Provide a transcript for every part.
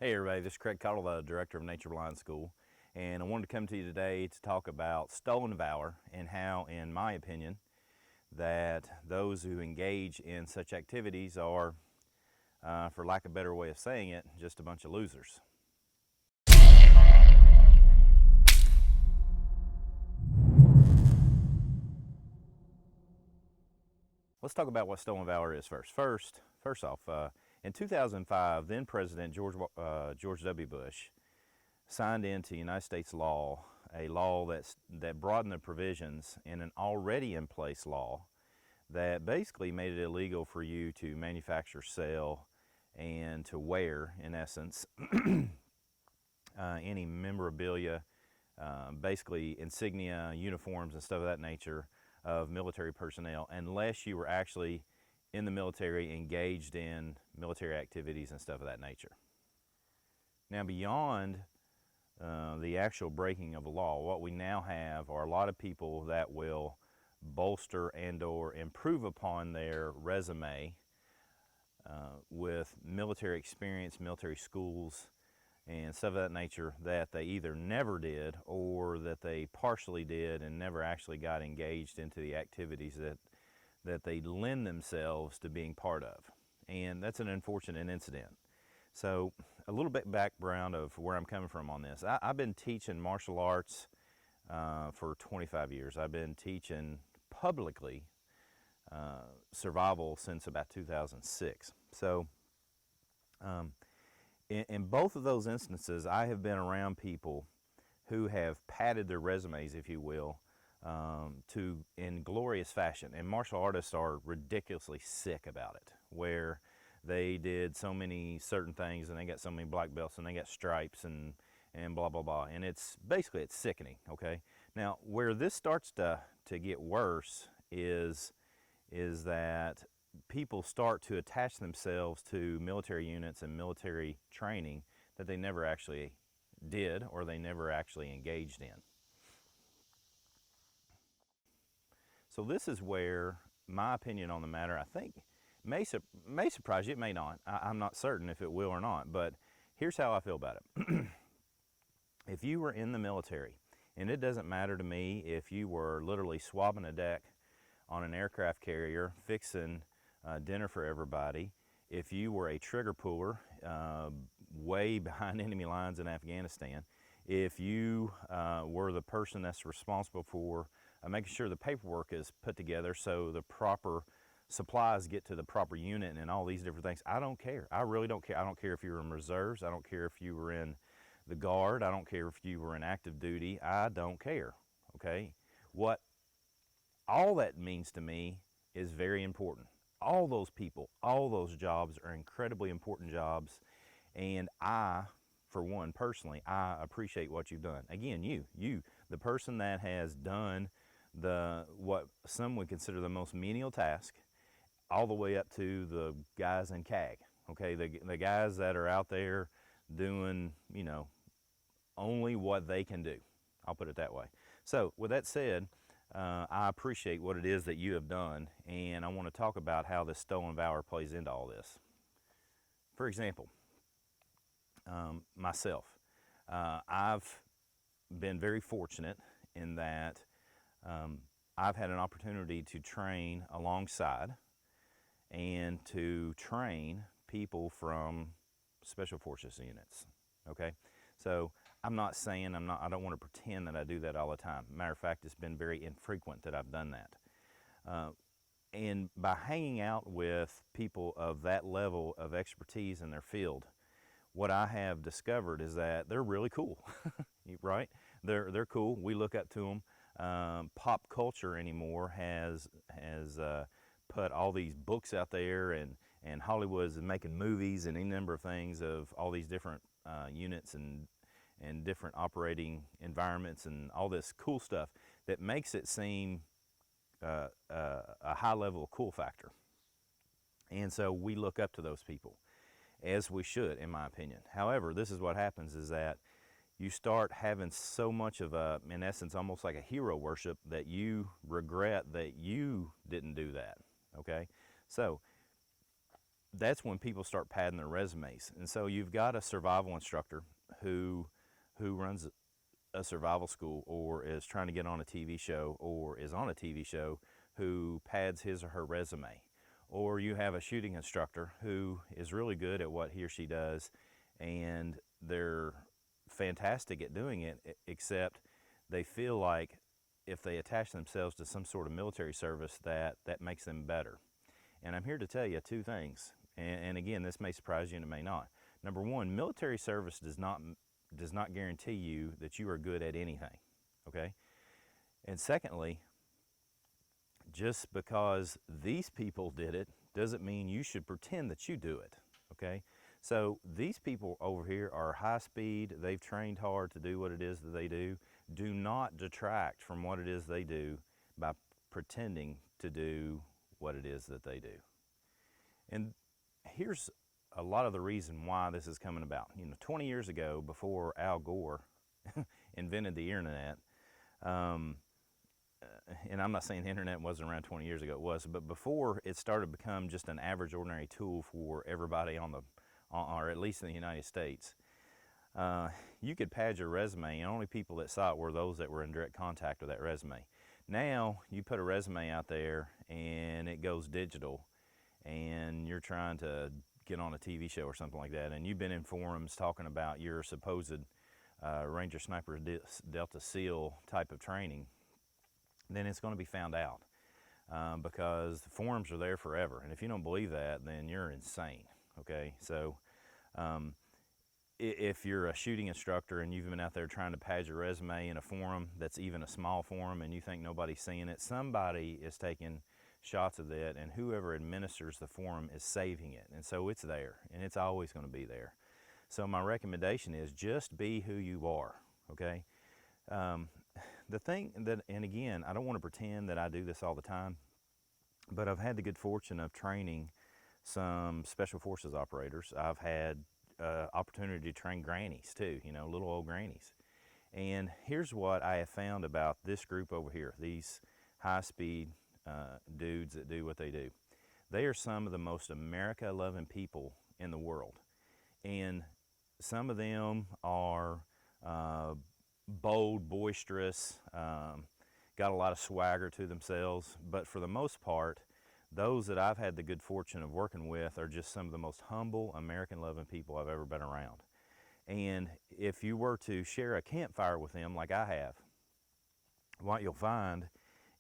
Hey everybody, this is Craig Cottle, the Director of Nature Blind School, and I wanted to come to you today to talk about stolen valor and how, in my opinion, that those who engage in such activities are, for lack of a better way of saying it, just a bunch of losers. Let's talk about what stolen valor is first. First off, in 2005, then President George W. Bush signed into United States law a law that broadened the provisions in an already in place law that basically made it illegal for you to manufacture, sell, and to wear, in essence, any memorabilia, basically insignia, uniforms, and stuff of that nature of military personnel, unless you were actually in the military, engaged in military activities and stuff of that nature. Now, beyond the actual breaking of the law, what we now have are a lot of people that will bolster and or improve upon their resume with military experience, military schools, and stuff of that nature that they either never did or that they partially did and never actually got engaged into the activities that they lend themselves to being part of. And that's an unfortunate incident. So a little bit background of where I'm coming from on this. I've been teaching martial arts for 25 years. I've been teaching publicly survival since about 2006. So in both of those instances, I have been around people who have padded their resumes, if you will, in glorious fashion. And martial artists are ridiculously sick about it, where they did so many certain things and they got so many black belts and they got stripes and blah, blah, blah. And it's sickening, okay? Now, where this starts to get worse is that people start to attach themselves to military units and military training that they never actually did or they never actually engaged in. So this is where my opinion on the matter, I think, may surprise you. It may not. I'm not certain if it will or not, but here's how I feel about it. If you were in the military, and it doesn't matter to me if you were literally swabbing a deck on an aircraft carrier, fixing dinner for everybody, if you were a trigger puller way behind enemy lines in Afghanistan, if you were the person that's responsible for making sure the paperwork is put together so the proper supplies get to the proper unit and all these different things, I don't care. I really don't care. I don't care if you were in reserves. I don't care if you were in the Guard. I don't care if you were in active duty. I don't care, okay? What all that means to me is very important. All those people, all those jobs are incredibly important jobs, and I, for one, personally, I appreciate what you've done. Again, you, the person that has done what some would consider the most menial task, all the way up to the guys in CAG, okay? The guys that are out there doing, only what they can do. I'll put it that way. So with that said, I appreciate what it is that you have done, and I want to talk about how this stolen valor plays into all this. For example, myself, I've been very fortunate in that I've had an opportunity to train alongside and to train people from special forces units, okay? So I'm not saying I don't want to pretend that I do that all the time. Matter of fact, it's been very infrequent that I've done that. And by hanging out with people of that level of expertise in their field, what I have discovered is that they're really cool, right? They're cool. We look up to them. Pop culture anymore has put all these books out there, and Hollywood is making movies and any number of things of all these different units and different operating environments and all this cool stuff that makes it seem a high level of cool factor. And so we look up to those people, as we should, in my opinion. However, this is what happens is that you start having so much of in essence, almost like a hero worship that you regret that you didn't do that, okay? So that's when people start padding their resumes. And so you've got a survival instructor who runs a survival school, or is trying to get on a TV show, or is on a TV show, who pads his or her resume. Or you have a shooting instructor who is really good at what he or she does, and they're fantastic at doing it, except they feel like if they attach themselves to some sort of military service, that makes them better. And I'm here to tell you two things, and again, this may surprise you and it may not. Number one, military service does not guarantee you that you are good at anything, okay? And secondly, just because these people did it doesn't mean you should pretend that you do it, okay? So these people over here are high speed, they've trained hard to do what it is that they do. Do not detract from what it is they do by pretending to do what it is that they do. And here's a lot of the reason why this is coming about. 20 years ago, before Al Gore invented the internet, and I'm not saying the internet wasn't around 20 years ago, it was, but before it started to become just an average, ordinary tool for everybody or at least in the United States, you could pad your resume, and only people that saw it were those that were in direct contact with that resume. Now, you put a resume out there, and it goes digital, and you're trying to get on a TV show or something like that, and you've been in forums talking about your supposed Ranger Sniper Delta SEAL type of training, then it's going to be found out, because the forums are there forever. And if you don't believe that, then you're insane, okay? So if you're a shooting instructor and you've been out there trying to pad your resume in a forum that's even a small forum, and you think nobody's seeing it, somebody is taking shots of that, and whoever administers the forum is saving it. And so it's there, and it's always going to be there. So my recommendation is just be who you are, okay? The thing that, and again, I don't want to pretend that I do this all the time, but I've had the good fortune of training some special forces operators. I've had opportunity to train grannies too, little old grannies. And here's what I have found about this group over here, these high-speed dudes that do what they do. They are some of the most America-loving people in the world. And some of them are bold, boisterous, got a lot of swagger to themselves, but for the most part, those that I've had the good fortune of working with are just some of the most humble, American-loving people I've ever been around. And if you were to share a campfire with them like I have, what you'll find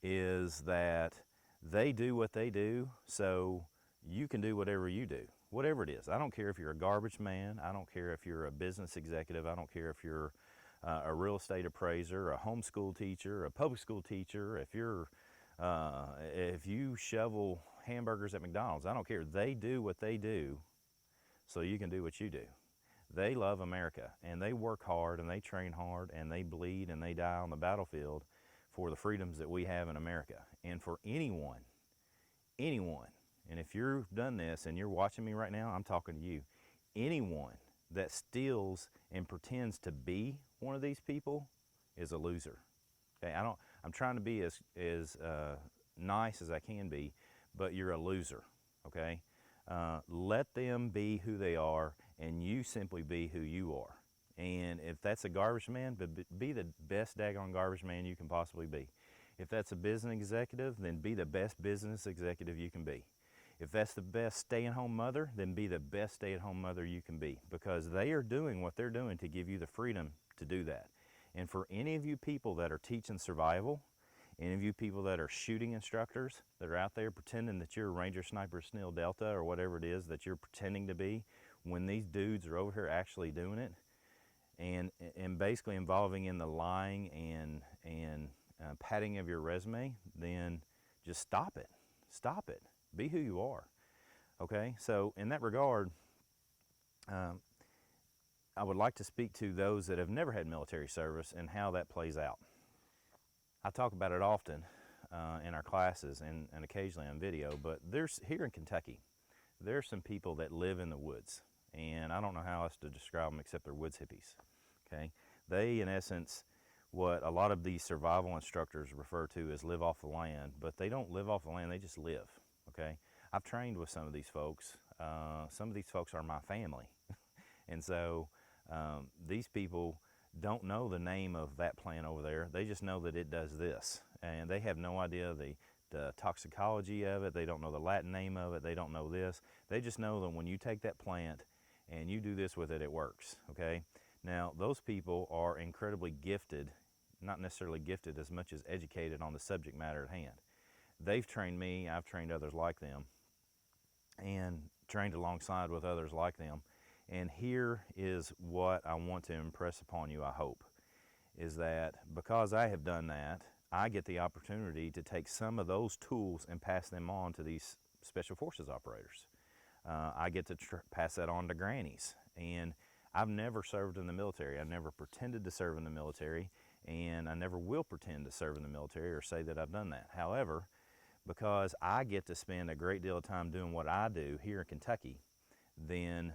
is that they do what they do, so you can do whatever you do, whatever it is. I don't care if you're a garbage man, I don't care if you're a business executive, I don't care if you're a real estate appraiser, a homeschool teacher, a public school teacher, if you shovel hamburgers at McDonald's, I don't care. They do what they do, so you can do what you do. They love America, and they work hard, and they train hard, and they bleed, and they die on the battlefield for the freedoms that we have in America. And for anyone, and if you've done this and you're watching me right now, I'm talking to you, anyone that steals and pretends to be one of these people is a loser. Okay, I'm trying to be as nice as I can be, but you're a loser, okay? Let them be who they are, and you simply be who you are. And if that's a garbage man, be the best daggone garbage man you can possibly be. If that's a business executive, then be the best business executive you can be. If that's the best stay-at-home mother, then be the best stay-at-home mother you can be, because they are doing what they're doing to give you the freedom to do that. And for any of you people that are teaching survival, any of you people that are shooting instructors that are out there pretending that you're a Ranger Sniper SNIL Delta or whatever it is that you're pretending to be, when these dudes are over here actually doing it and basically involving in the lying and padding of your resume, then just stop it. Stop it. Be who you are. Okay? So in that regard, I would like to speak to those that have never had military service and how that plays out. I talk about it often in our classes and occasionally on video, but here in Kentucky, there's some people that live in the woods, and I don't know how else to describe them except they're woods hippies, okay? They, in essence, what a lot of these survival instructors refer to as live off the land, but they don't live off the land, they just live, okay? I've trained with some of these folks some of these folks are my family. And so these people don't know the name of that plant over there. They just know that it does this. And they have no idea the toxicology of it. They don't know the Latin name of it. They don't know this. They just know that when you take that plant and you do this with it, it works, okay? Now, those people are incredibly gifted, not necessarily gifted as much as educated on the subject matter at hand. They've trained me, I've trained others like them, and trained alongside with others like them. And here is what I want to impress upon you, I hope, is that because I have done that, I get the opportunity to take some of those tools and pass them on to these Special Forces operators. I get to pass that on to grannies. And I've never served in the military. I never pretended to serve in the military, and I never will pretend to serve in the military or say that I've done that. However, because I get to spend a great deal of time doing what I do here in Kentucky, then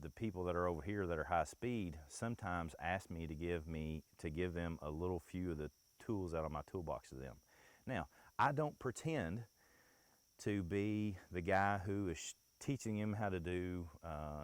the people that are over here that are high speed sometimes ask me to give them a little few of the tools out of my toolbox to them. Now, I don't pretend to be the guy who is teaching him how to do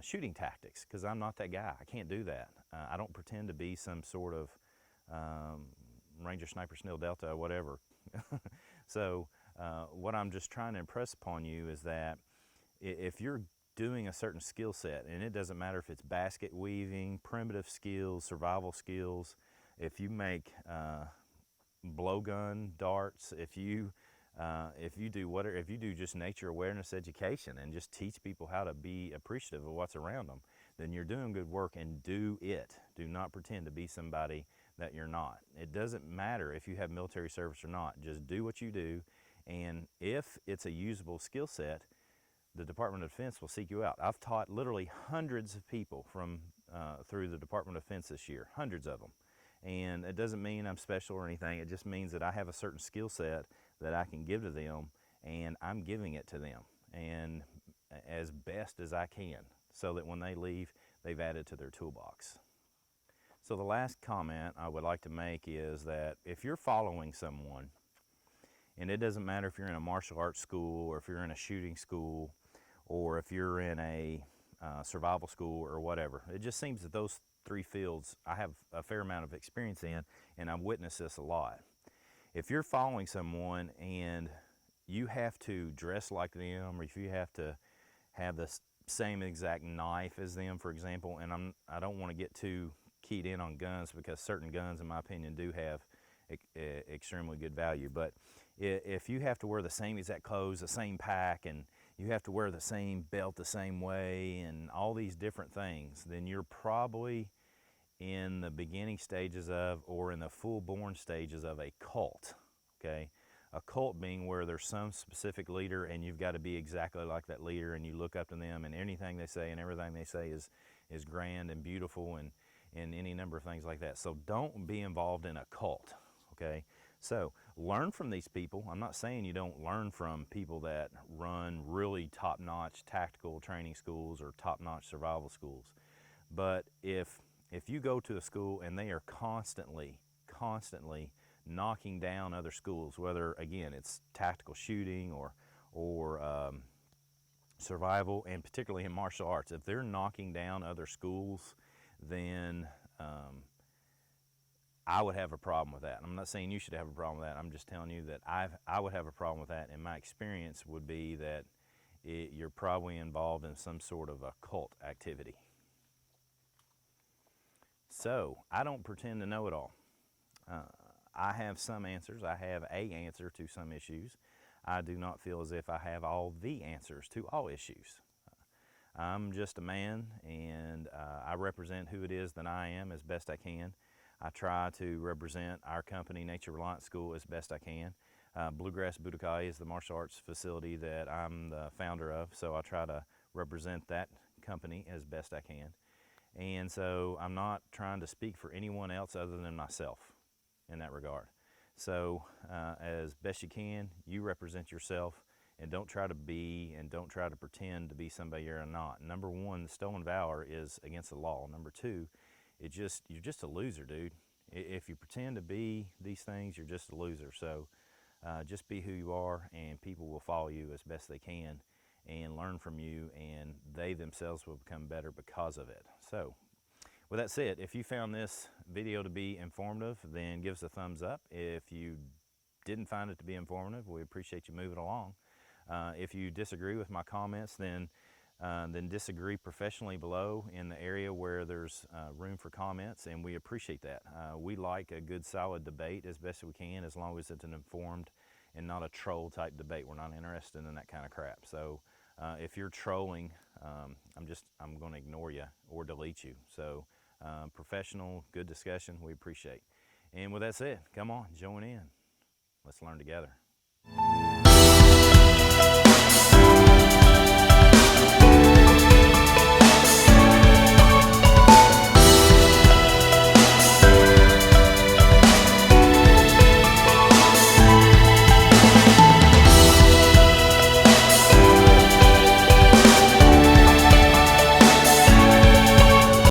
shooting tactics, because I'm not that guy. I can't do that. I don't pretend to be some sort of Ranger, Sniper, Snell, Delta, or whatever. So what I'm just trying to impress upon you is that if you're doing a certain skill set, and it doesn't matter if it's basket weaving, primitive skills, survival skills, if you make blowgun darts, if you do just nature awareness education and just teach people how to be appreciative of what's around them, then you're doing good work, and do it. Do not pretend to be somebody that you're not. It doesn't matter if you have military service or not. Just do what you do, and if it's a usable skill set, the Department of Defense will seek you out. I've taught literally hundreds of people from through the Department of Defense this year, hundreds of them. And it doesn't mean I'm special or anything. It just means that I have a certain skill set that I can give to them, and I'm giving it to them, and as best as I can, so that when they leave, they've added to their toolbox. So the last comment I would like to make is that if you're following someone, and it doesn't matter if you're in a martial arts school, or if you're in a shooting school, or if you're in a survival school or whatever, it just seems that those three fields I have a fair amount of experience in, and I've witnessed this a lot. If you're following someone and you have to dress like them, or if you have to have the same exact knife as them, for example, and I don't want to get too keyed in on guns, because certain guns, in my opinion, do have extremely good value, but if you have to wear the same exact clothes, the same pack, and you have to wear the same belt the same way, and all these different things, then you're probably in the beginning stages of, or in the full-born stages of, a cult, okay? A cult being where there's some specific leader, and you've got to be exactly like that leader, and you look up to them, and anything they say and everything they say is grand and beautiful, and any number of things like that. So don't be involved in a cult, okay? So learn from these people. I'm not saying you don't learn from people that run really top-notch tactical training schools or top-notch survival schools, but if you go to a school and they are constantly knocking down other schools, whether, again, it's tactical shooting or survival, and particularly in martial arts, if they're knocking down other schools, then I would have a problem with that. I'm not saying you should have a problem with that. I'm just telling you that I would have a problem with that, and my experience would be that you're probably involved in some sort of a cult activity. So I don't pretend to know it all. I have some answers. I have a answer to some issues. I do not feel as if I have all the answers to all issues. I'm just a man, and I represent who it is that I am as best I can. I try to represent our company, Nature Reliant School, as best I can. Bluegrass Budokai is the martial arts facility that I'm the founder of, so I try to represent that company as best I can. And so I'm not trying to speak for anyone else other than myself in that regard. So as best you can, you represent yourself, and don't try to pretend to be somebody you're not. Number one, the stolen valor is against the law. Number two, you're just a loser, dude. If you pretend to be these things, you're just a loser. So just be who you are, and people will follow you as best they can. and learn from you, and they themselves will become better because of it. So with that said, if you found this video to be informative, then give us a thumbs up. If you didn't find it to be informative, we appreciate you moving along. If you disagree with my comments, then disagree professionally below in the area where there's room for comments, and we appreciate that. We like a good solid debate as best we can, as long as it's an informed and not a troll type debate. We're not interested in that kind of crap. So if you're trolling, I'm going to ignore you or delete you. So professional, good discussion, we appreciate. And with that said, come on, join in. Let's learn together.